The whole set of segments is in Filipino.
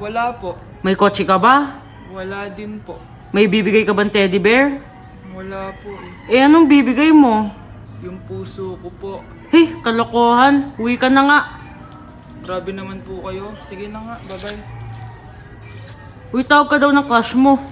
Wala po. May kotse ka ba? Wala din po. May bibigay ka bang teddy bear? Wala po eh. Anong bibigay mo? Yung puso ko po. Hey, kalokohan. Uwi ka na nga. Grabe naman po kayo. Sige na nga, bye-bye. Uy, tawag ka daw ng crush mo.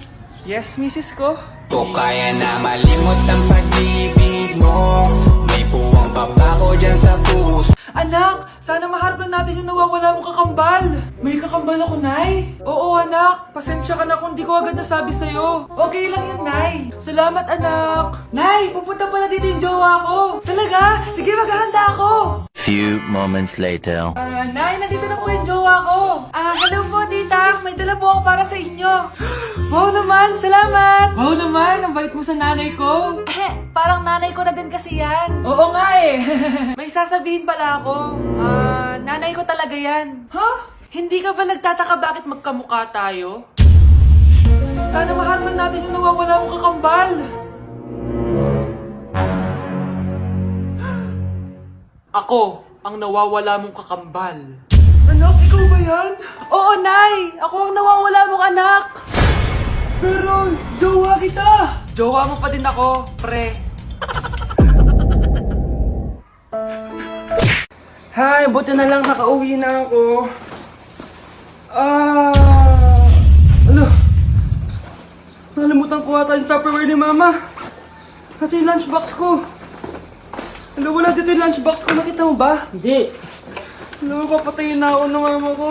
Yes, misis ko. O kaya na malimot ang pag-ibig mo. May puwang papako dyan sa puso. Anak, sana maharap lang natin yung nawawala mong kakambal. May kakambal ako, Nay. Oo, anak. Pasensya ka na kung di ko agad nasabi sa'yo. Okay lang yun, Nay. Salamat, anak. Nay, pupunta pala dito yung jowa ko. Talaga? Sige, maghahanda ako. Few moments later. Nay, nandito na po yung jowa ko. Hello po, tita. May dala po ako para sa inyo. Wow naman, salamat. Wow naman, ang bait mo sa nanay ko. Parang nanay ko na din kasi yan. Oo nga eh. May sasabihin pala ako. Nanay ko talaga yan. Hindi ka ba nagtataka bakit magkamukha tayo? Sana maharap natin yung nawawala mong kakambal. Ako, ang nawawala mong kakambal. Anak, ikaw ba yan? Oo, Nay! Ako ang nawawala mong anak! Pero, jowa kita! Jowa mo pa din ako, pre. Hi, buti na lang nakauwi na ako. Ano? Nakalimutan ko ata yung Tupperware ni Mama. Kasi yung lunchbox ko. Ano, wala dito yung lunchbox ko. Nakita mo ba? Hindi. Ano, papatayin na ako ng mama ko.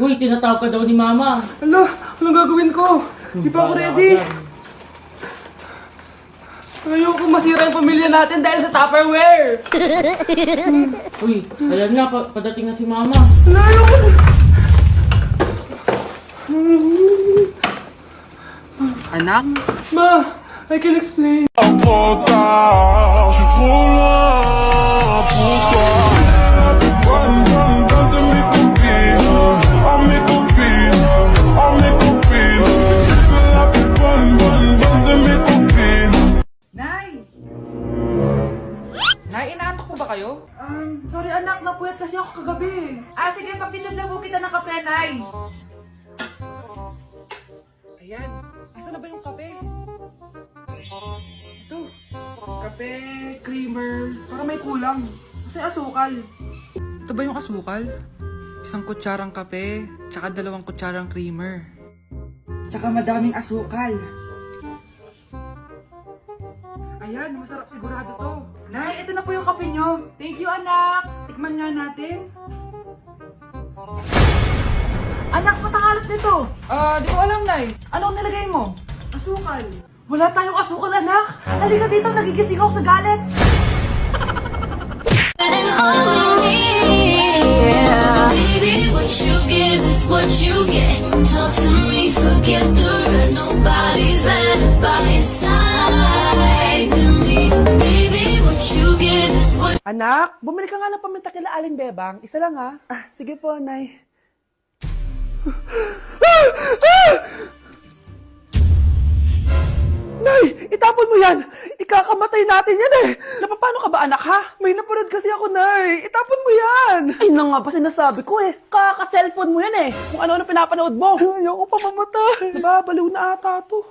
Uy, tinatawag ka daw ni Mama. Alo, anong gagawin ko? Di pa ako ready. Ayoko masira yung pamilya natin dahil sa Tupperware. Uy, ayan nga, padating na si Mama. Ayoko na. Anak? Ma, I can explain. Pourquoi je suis trop loin? Pourquoi? Donne mes copines, à mes copines, à mes copines. Je veux la plus bonne de mes copines. Nay! Nay, inaantok po ba kayo? Sorry anak, napuyat kasi ako kagabi. Sige, pagtitip na po kita ng kape, Nay. Ayan, asan na ba yung kape? Ito, kape, creamer, para may kulang. Kasi asukal. Ito ba yung asukal? Isang kutsarang kape, tsaka 2 kutsarang creamer. Tsaka madaming asukal. Ayan, masarap sigurado to. Nay, ito na po yung kape nyo. Thank you, anak. Tikman nga natin. Anak, patakalat nito. Di ko alam, Nay. Anong nilagay mo? Asukal. Wala tayong asukal, anak. Halika dito, nagigising ako sa galit. And all we need, yeah. Baby, what you give is what you get. Talk to me, forget the rest. Nobody's better by your side than me. Baby, what you give is what. Anak, bumili ka nga ng paminta kila Aling Bebang. Isa lang, ha? Sige po, Nay. Nay! Itapon mo yan! Ikakamatay natin yan eh! Napapano ka ba, anak, ha? May napanood kasi ako, Nay! Itapon mo yan! Ay na nga ba sinasabi ko eh! Kaka-cellphone mo yan eh! Kung ano-ano pinapanood mo! Ayoko pa mamatay! Nababaliw na ata to!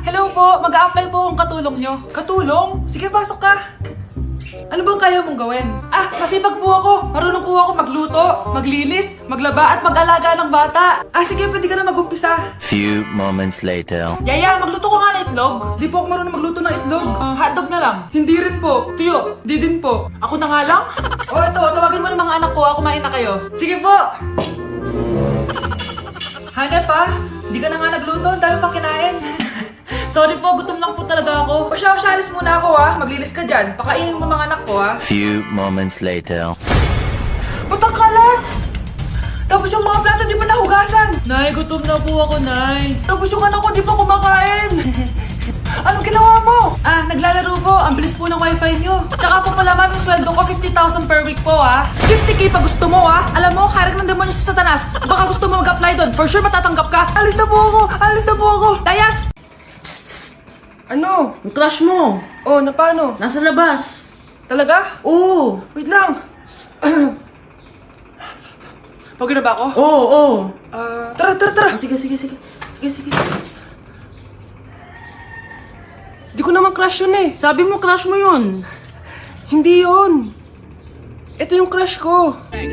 Hello po! Mag-a-apply po ang katulong nyo. Katulong? Sige, pasok ka! Ano bang kaya mong gawin? Masipag po ako! Marunong po ako magluto, maglinis, maglaba at mag-alaga ng bata. Sige, pwede ka na mag-umpisa. Few moments later. Yaya, magluto ko nga ng itlog. Di po ako marunong magluto ng itlog. Hotdog na lang. Hindi rin po. Tuyo, di din po. Ako na nga lang? Ito, tawagin mo ng mga anak ko. Kumain na kayo. Sige po! Hanep pa? Di ka na nga nagluto. Ang dami pang kinain. Sorry po, gutom lang po talaga ako. Alis muna ako, ha. Maglinis ka dyan. Pakainin mo mga anak ko, ha. Few moments later. Ba't ang kalat? Tapos yung mga plato di pa nahugasan. Nay, gutom na po ako, Nay. Tapos yung anak ko di pa kumakain. Anong ginawa mo? Naglalaro po. Ang bilis po ng wifi nyo. Tsaka po pala, ma'am, yung sweldo ko 50,000 per week po, ha. 50k pa gusto mo, ha. Alam mo, harap na demonyo si Satanas. Baka gusto mo mag-apply doon. For sure matatanggap ka. Alis na po ako! Alis na po ako! Dayas! Ano? Yung crush mo. Oh, na paano? Nasa labas. Talaga? Oo. Wait lang. Pagod na ba ako? Oo. Tara. Sige. Di ko naman crush yun eh. Sabi mo crush mo yun. Hindi yun. Ito yung crush ko. I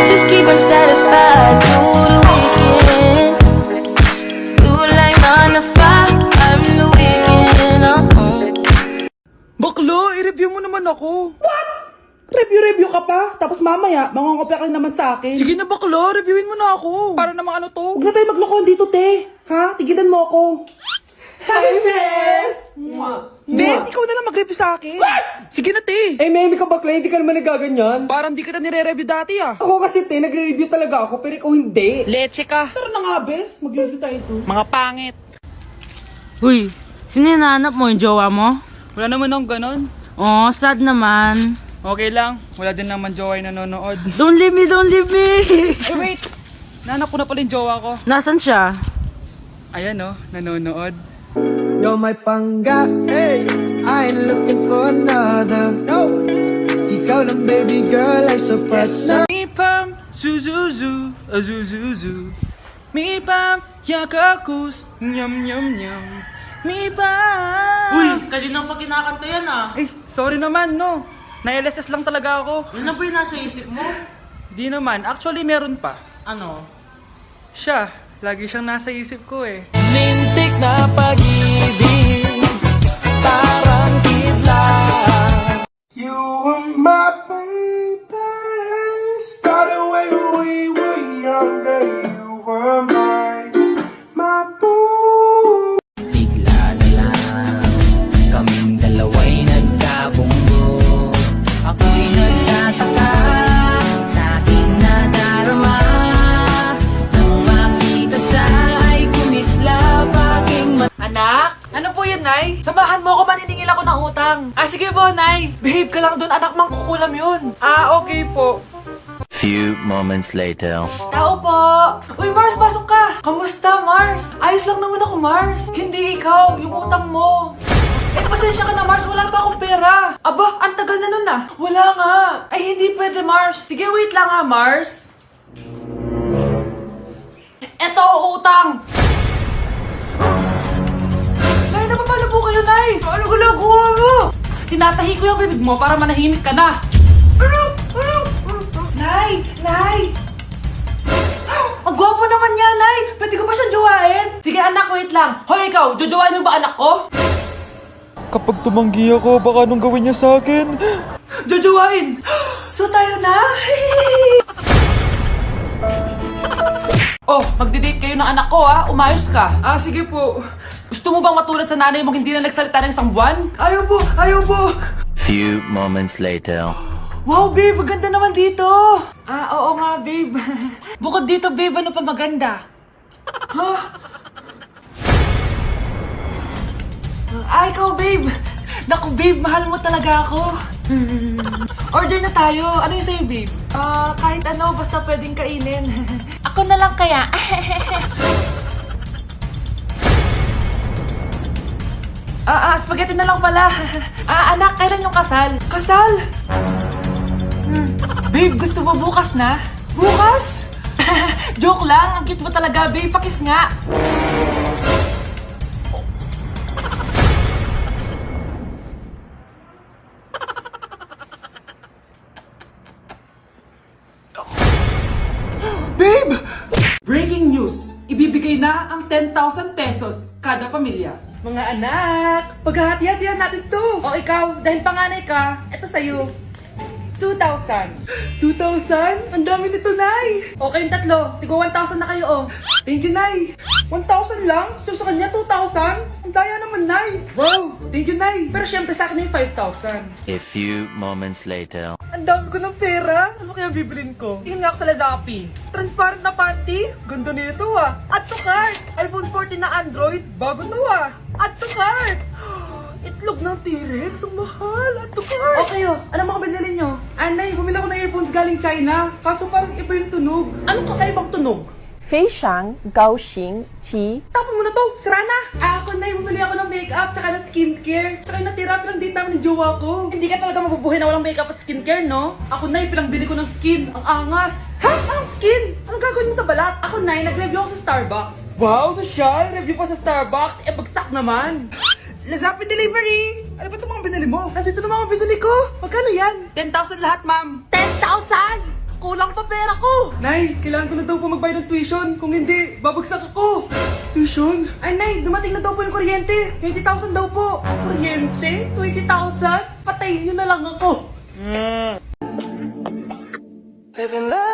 just keep him satisfied through the weekend. Do like 9 to 5, I'm the weekend. Baklo, i-review mo naman ako. What? Review ka pa? Tapos mamaya, mangongopya ka rin naman sa akin. Sige na baklo, reviewin mo na ako. Para namang ano to? Huwag na tayo maglokohan dito, te. Ha? Tigilan mo ako. Hi, Bes! Bes, ikaw na lang mag-review sa akin. What? Sige na, te. Eh, Memi ka bakla, hindi ka naman nagaganyan. Parang di kita nire-review dati ah. Ako kasi, te, nagre-review talaga ako, pero ikaw hindi. Leche ka. Tara na nga, Bes. Mag-review tayo to. Mga pangit. Uy, sino hinahanap mo? Yung jowa mo? Wala naman akong ganon. Oh, sad naman. Okay lang. Wala din naman jowa yung nanonood. Don't leave me! Eh, wait. Nahanap ko na pala yung jowa ko. Nasaan siya? Ayan oh, nanonood. You're my pangga. Hey. I ain't looking for another. No. Ikaw lang, baby girl, ay sapat na. Mi pam, zuzuzu, azuzuzu. Mi pam, yakakus, nyam nyam nyam. Mi pam. Uy, kanina pa kinakanta yan ah. Eh, sorry naman no. Na-LSS lang talaga ako. Yan na ba yung nasa isip mo? Di naman, actually meron pa. Ano? Siya, lagi siyang nasa isip ko eh. Lintik na pag-ibig, parang kidlat. You were my baby. Started when we were younger. You were my boo. Bigla na lang, kaming dalawa'y nagkabunggo. Ako'y nagtataka sa aking nadarama. Nang makita siya ay kumislap aking mata. Anak? Ano po yun, Nay? Samahan mo ako, maniningil ako ng utang. Ah, sige po, Nay. Behave ka lang doon, anak, mangkukulam yun. Ah, okay po. Few moments later. Tao po! Uy, Mars, pasok ka! Kamusta, Mars? Ayos lang naman ako, Mars. Hindi ikaw, yung utang mo. Eh, pasensya ka na, Mars. Wala pa akong pera. Aba, ang tagal na nun ah. Wala nga. Ay, hindi pwede, Mars. Sige, wait lang ha, Mars. Eto, utang. Nay, napapala po kayo, Nay. Ano ginagawa mo? Tinatahi ko yung bibig mo para manahimik ka na. Nay! Nay! Ang gwapo naman niya, Nay! Pwede ko ba siyang jowain? Sige, anak, wait lang. Hoy, ikaw, jojowain mo ba anak ko? Kapag tumanggi ako, baka anong gawin niya sa akin? Jojowain! So tayo na? Oh, magdi-date kayo ng anak ko ha. Umayos ka. Ah, sige po. Gusto mo bang matulad sa nanay mong hindi na nagsalita ng isang buwan? Ayaw po! Ayaw po! Few moments later. Wow, babe! Maganda naman dito! Ah, oo nga, babe. Bukod dito, babe, ano pa maganda? Huh? Ah, ikaw, babe! Naku, babe, mahal mo talaga ako. Order na tayo. Ano yung sa'yo, babe? Ah, kahit ano, basta pwedeng kainin. Ako na lang kaya. Spaghetti na lang pala. Anak, kailan yung kasal? Kasal? Babe, gusto mo bukas na? Bukas? Joke lang, ang cute mo talaga, babe. Pakis nga. Babe! Breaking news! Ibibigay na ang 10,000 pesos kada pamilya. Mga anak, paghahati-hatihan natin to. O ikaw, dahil panganay ka, eto sa'yo. 2,000. 2,000? Ang dami nito, Nay. Okay, yung tatlo. Tigo 1,000 na kayo, oh. Thank you, Nay. 1,000 lang? So sa kanya, 2,000? Ang daya naman, Nay. Wow, thank you, Nay. Pero syempre sa akin na yung 5,000. A few moments later. Ang dami ko ng pera. Ano kaya bibilin ko? Tingin nga ako sa Lazappi. Transparent na panty? Ganda nito ah. Add to cart. iPhone 14 na Android. Bago to ah. Add to cart. Itlog ng T-Rex. Ang mahal. Add to cart. Okay oh. Ano mga binili nyo? Anay, bumili ako ng earphones galing China. Kaso parang iba yung tunog. Anong kakaibang tunog? 非常高兴其 Tapon mo na to! Sira na! Ako na bumili ako ng makeup tsaka ng skincare. Tsaka yung natira lang din namin ng jowa ko. Hindi ka talaga mabubuhay na walang makeup at skincare, no? Ako na pinangbili ko ng skin. Ang angas! Ha? Anong skin? Anong gagawin mo sa balat? Ako na nag-review ako sa Starbucks. Wow, social! Review pa sa Starbucks? Eh, bagsak naman! Lazappi Delivery! Ano ba itong mga binili mo? Nandito na mga binili ko! Magkano yan? 10,000 lahat, ma'am. 10,000! Kulang pa pera ko! Nay, kailangan ko na daw po magbayad ng tuition. Kung hindi, babagsak ako. Tuition? Ay, Nay, dumating na daw po yung kuryente. 20,000 daw po. Kuryente? 20,000? Patayin niyo na lang ako. Living life